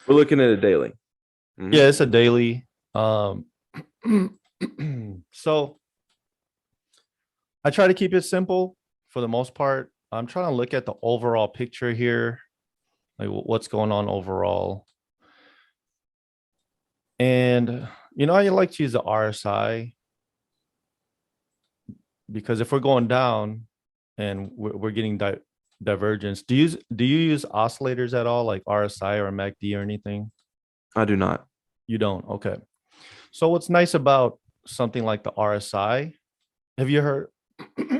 We're looking at a daily. Hmm. Yeah, it's a daily. Um, so I try to keep it simple for the most part. I'm trying to look at the overall picture here, like what's going on overall. And I like to use the RSI because if we're going down and we're getting divergence, do you use oscillators at all, like RSI or MACD or anything? I do not. You don't. Okay. So what's nice about something like the RSI? Have you heard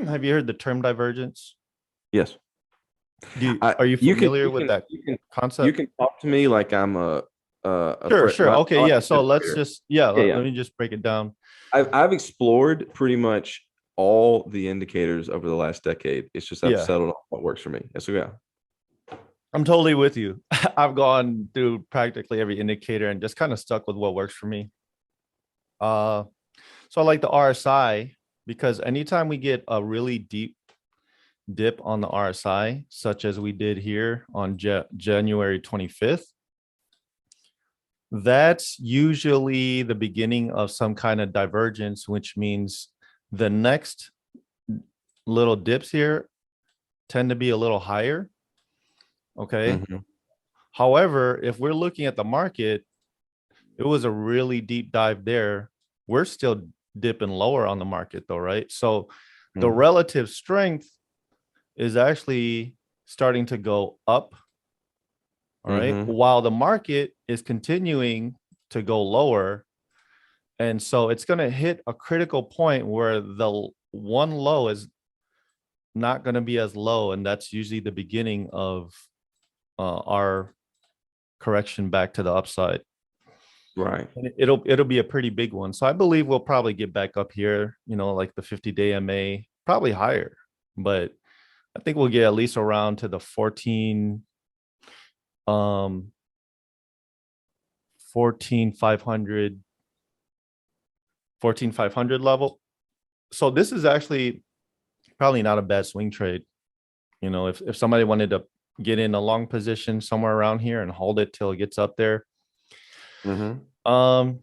have you heard the term divergence? Yes. Are you You can familiar with that you concept? can talk to me like I'm a Sure, friend. sure. Okay, I like yeah. a So fifth let's grader. just yeah, Yeah, let yeah. me just break it down. I've explored pretty much all the indicators over the last decade. It's just I've Yeah. settled on what works for me. Yes, so yeah. I'm totally with you. I've gone through practically every indicator and just kind of stuck with what works for me. Uh so I like the RSI because anytime we get a really deep dip on the RSI, such as we did here on January 25th, that's usually the beginning of some kind of divergence, which means the next little dips here tend to be a little higher. Okay. Hmm. However, if we're looking at the market, it was a really deep dive there. We're still dipping lower on the market, though, right? So the Hmm. relative strength is actually starting to go up. All right. Hmm. While the market is continuing to go lower. And so it's going to hit a critical point where the one low is not going to be as low. And that's usually the beginning of our correction back to the upside. Right. And it'll be a pretty big one. So I believe we'll probably get back up here, like the 50-day MA, probably higher. But I think we'll get at least around to the um 14,500 14,500 level. So this is actually probably not a bad swing trade. If somebody wanted to get in a long position somewhere around here and hold it till it gets up there. Hmm. And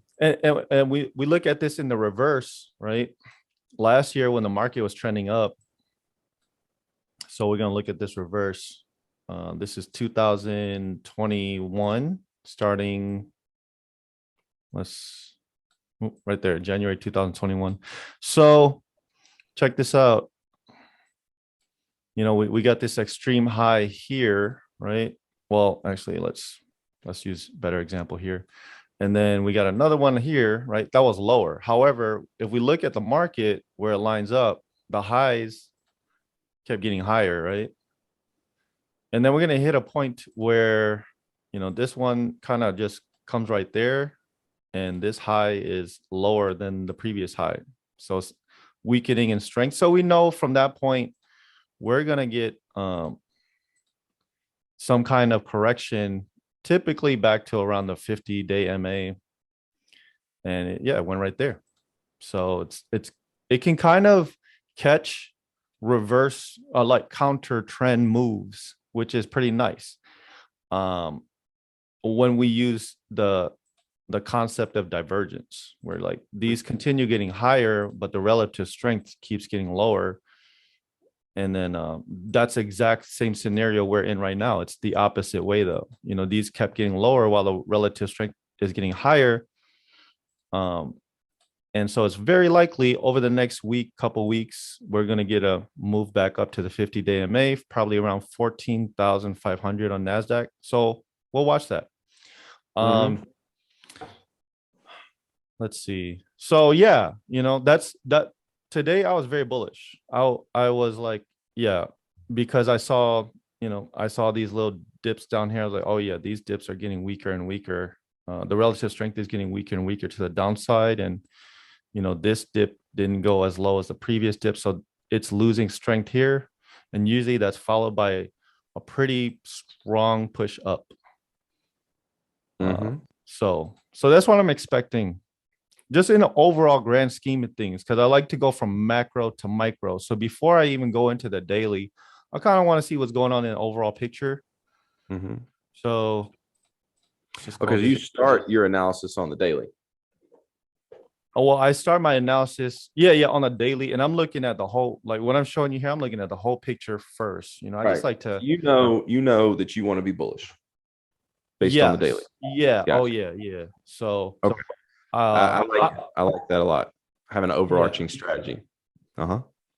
we look at this in the reverse, right? Last year when the market was trending up, so we're going to look at this reverse. This is 2021 starting, let's right there, January 2021. So check this out. We got this extreme high here, right? Well, actually, let's use a better example here. And then we got another one here, right? That was lower. However, if we look at the market where it lines up, the highs kept getting higher, right? And then we're going to hit a point where, this one kind of just comes right there. And this high is lower than the previous high. So it's weakening in strength. So we know from that point, we're going to get some kind of correction, typically back to around the 50-day MA. And it went right there. So it can kind of catch reverse like counter trend moves, which is pretty nice. Um, when we use the concept of divergence, where like these continue getting higher, but the relative strength keeps getting lower. And then that's exact same scenario we're in right now. It's the opposite way though. These kept getting lower while the relative strength is getting higher. Um, And so it's very likely over the next week, couple weeks, we're going to get a move back up to the 50-day MA, probably around 14,500 on NASDAQ. So we'll watch that. Um, Hmm. let's see. So yeah, that's that. Today I was very bullish. I was like, yeah, because I saw these little dips down here. I was like, oh yeah, these dips are getting weaker and weaker. The relative strength is getting weaker and weaker to the downside, and this dip didn't go as low as the previous dip. So it's losing strength here. And usually that's followed by a pretty strong push up. Uh, Hmm. so that's what I'm expecting, just in the overall grand scheme of things, because I like to go from macro to micro. So before I even go into the daily, I kind of want to see what's going on in the overall picture. Hmm. So It's just Okay, called so you visualization. start your analysis on the daily. Oh, well, I start my analysis, yeah, on a daily, and I'm looking at the whole, like what I'm showing you here, I'm looking at the whole picture first. I just Right. like So to, you know that you want to be bullish based on the daily. yes, yeah, oh Gotcha. yeah. So, Okay. I uh, like I, I like that a lot. Have an yeah, overarching strategy. Uh-huh.